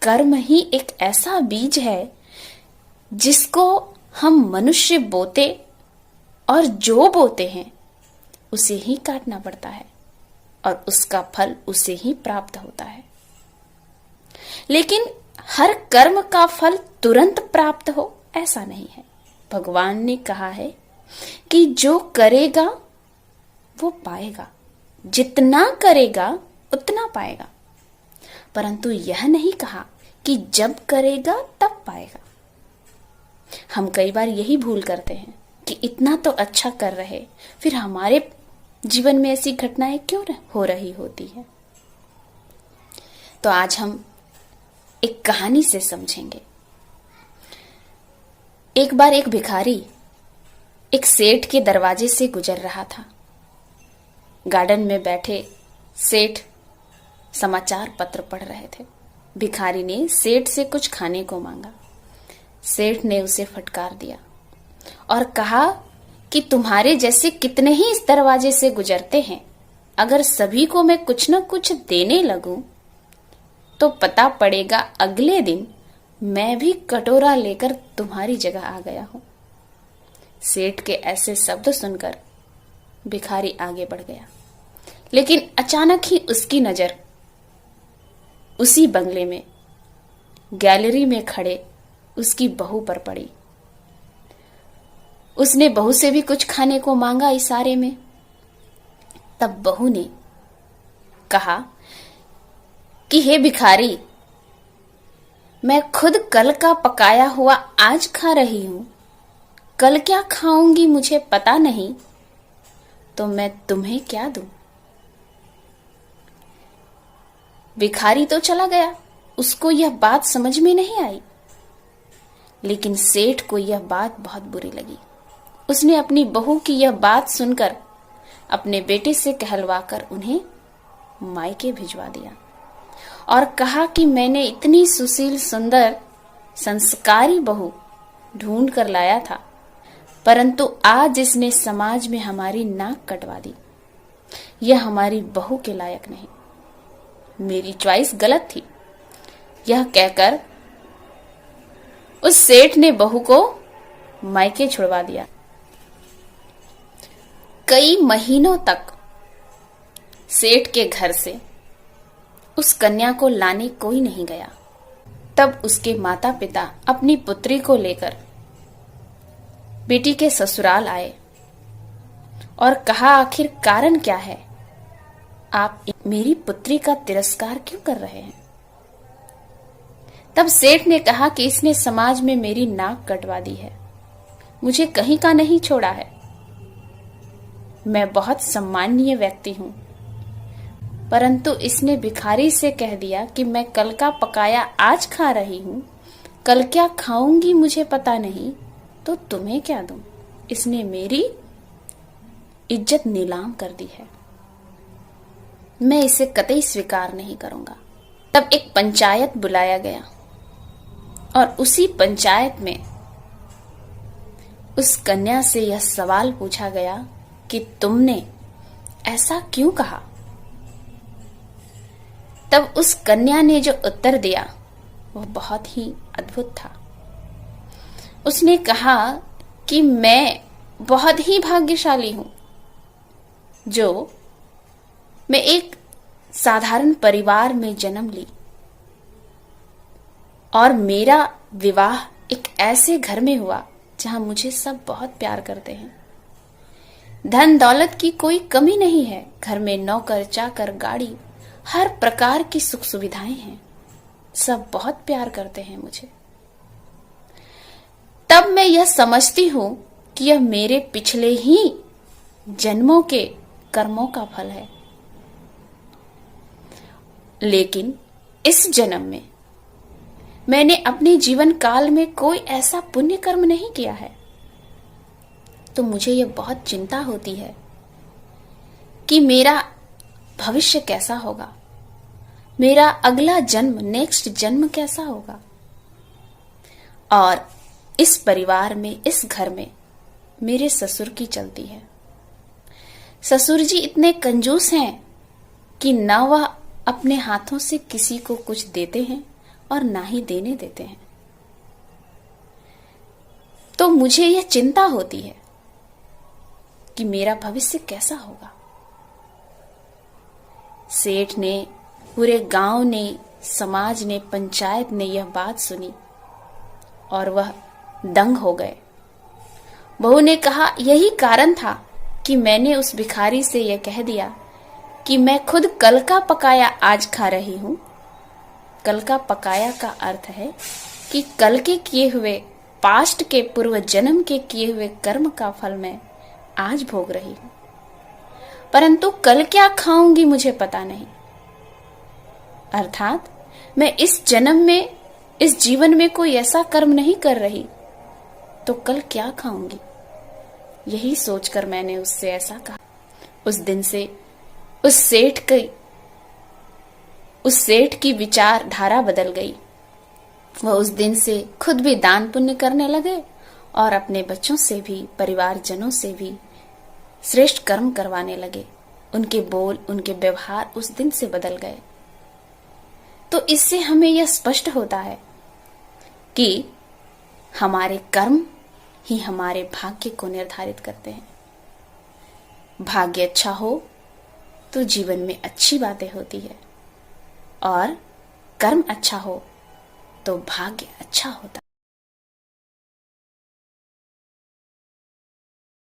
कर्म ही एक ऐसा बीज है जिसको हम मनुष्य बोते और जो बोते हैं उसे ही काटना पड़ता है और उसका फल उसे ही प्राप्त होता है। लेकिन हर कर्म का फल तुरंत प्राप्त हो ऐसा नहीं है। भगवान ने कहा है कि जो करेगा वो पाएगा, जितना करेगा उतना पाएगा, परंतु यह नहीं कहा कि जब करेगा तब पाएगा। हम कई बार यही भूल करते हैं कि इतना तो अच्छा कर रहे, फिर हमारे जीवन में ऐसी घटनाएं क्यों हो रही होती है। तो आज हम एक कहानी से समझेंगे। एक बार एक भिखारी एक सेठ के दरवाजे से गुजर रहा था। गार्डन में बैठे सेठ समाचार पत्र पढ़ रहे थे। भिखारी ने सेठ से कुछ खाने को मांगा। सेठ ने उसे फटकार दिया और कहा कि तुम्हारे जैसे कितने ही इस दरवाजे से गुजरते हैं, अगर सभी को मैं कुछ न कुछ देने लगूं तो पता पड़ेगा अगले दिन मैं भी कटोरा लेकर तुम्हारी जगह आ गया हूं। सेठ के ऐसे शब्द सुनकर भिखारी आगे बढ़ गया, लेकिन अचानक ही उसकी नजर उसी बंगले में गैलरी में खड़े उसकी बहू पर पड़ी। उसने बहू से भी कुछ खाने को मांगा इशारे में। तब बहू ने कहा कि हे भिखारी, मैं खुद कल का पकाया हुआ आज खा रही हूं, कल क्या खाऊंगी मुझे पता नहीं, तो मैं तुम्हें क्या दूं। भिखारी तो चला गया, उसको यह बात समझ में नहीं आई, लेकिन सेठ को यह बात बहुत बुरी लगी। उसने अपनी बहू की यह बात सुनकर अपने बेटे से कहलवाकर उन्हें मायके भिजवा दिया और कहा कि मैंने इतनी सुशील सुंदर संस्कारी बहू ढूंढ कर लाया था, परंतु आज इसने समाज में हमारी नाक कटवा दी। यह हमारी बहू के लायक नहीं, मेरी चॉइस गलत थी। यह कहकर उस सेठ ने बहू को मायके छुड़वा दिया। कई महीनों तक सेठ के घर से उस कन्या को लाने कोई नहीं गया। तब उसके माता पिता अपनी पुत्री को लेकर बेटी के ससुराल आए और कहा, आखिर कारण क्या है, आप मेरी पुत्री का तिरस्कार क्यों कर रहे हैं। तब सेठ ने कहा कि इसने समाज में मेरी नाक कटवा दी है, मुझे कहीं का नहीं छोड़ा है। मैं बहुत सम्माननीय व्यक्ति हूं, परंतु इसने भिखारी से कह दिया कि मैं कल का पकाया आज खा रही हूं, कल क्या खाऊंगी मुझे पता नहीं, तो तुम्हें क्या दूं। इसने मेरी इज्जत नीलाम कर दी है, मैं इसे कतई स्वीकार नहीं करूंगा। तब एक पंचायत बुलाया गया और उसी पंचायत में उस कन्या से यह सवाल पूछा गया कि तुमने ऐसा क्यों कहा। तब उस कन्या ने जो उत्तर दिया वह बहुत ही अद्भुत था। उसने कहा कि मैं बहुत ही भाग्यशाली हूं जो मैं एक साधारण परिवार में जन्म ली और मेरा विवाह एक ऐसे घर में हुआ जहां मुझे सब बहुत प्यार करते हैं। धन दौलत की कोई कमी नहीं है, घर में नौकर चाकर गाड़ी हर प्रकार की सुख सुविधाएं हैं, सब बहुत प्यार करते हैं मुझे। तब मैं यह समझती हूं कि यह मेरे पिछले ही जन्मों के कर्मों का फल है, लेकिन इस जन्म में मैंने अपने जीवन काल में कोई ऐसा पुण्य कर्म नहीं किया है। तो मुझे यह बहुत चिंता होती है कि मेरा भविष्य कैसा होगा, मेरा अगला जन्म नेक्स्ट जन्म कैसा होगा। और इस परिवार में, इस घर में मेरे ससुर की चलती है। ससुर जी इतने कंजूस हैं कि ना वह अपने हाथों से किसी को कुछ देते हैं और ना ही देने देते हैं। तो मुझे यह चिंता होती है कि मेरा भविष्य कैसा होगा। सेठ ने, पूरे गांव ने, समाज ने, पंचायत ने यह बात सुनी और वह दंग हो गए। बहू ने कहा, यही कारण था कि मैंने उस भिखारी से यह कह दिया कि मैं खुद कल का पकाया आज खा रही हूं। कल का पकाया का अर्थ है कि कल के किए हुए, पास्ट के, पूर्व जन्म के किए हुए कर्म का फल मैं आज भोग रही हूं, परंतु कल क्या खाऊंगी मुझे पता नहीं। अर्थात मैं इस जन्म में, इस जीवन में कोई ऐसा कर्म नहीं कर रही तो कल क्या खाऊंगी। यही सोचकर मैंने उससे ऐसा कहा। उस दिन से उस सेठ की विचारधारा बदल गई। वह उस दिन से खुद भी दान पुण्य करने लगे और अपने बच्चों से भी, परिवारजनों से भी श्रेष्ठ कर्म करवाने लगे। उनके बोल, उनके व्यवहार उस दिन से बदल गए। तो इससे हमें यह स्पष्ट होता है कि हमारे कर्म ही हमारे भाग्य को निर्धारित करते हैं। भाग्य अच्छा हो तो जीवन में अच्छी बातें होती है और कर्म अच्छा हो तो भाग्य अच्छा होता है।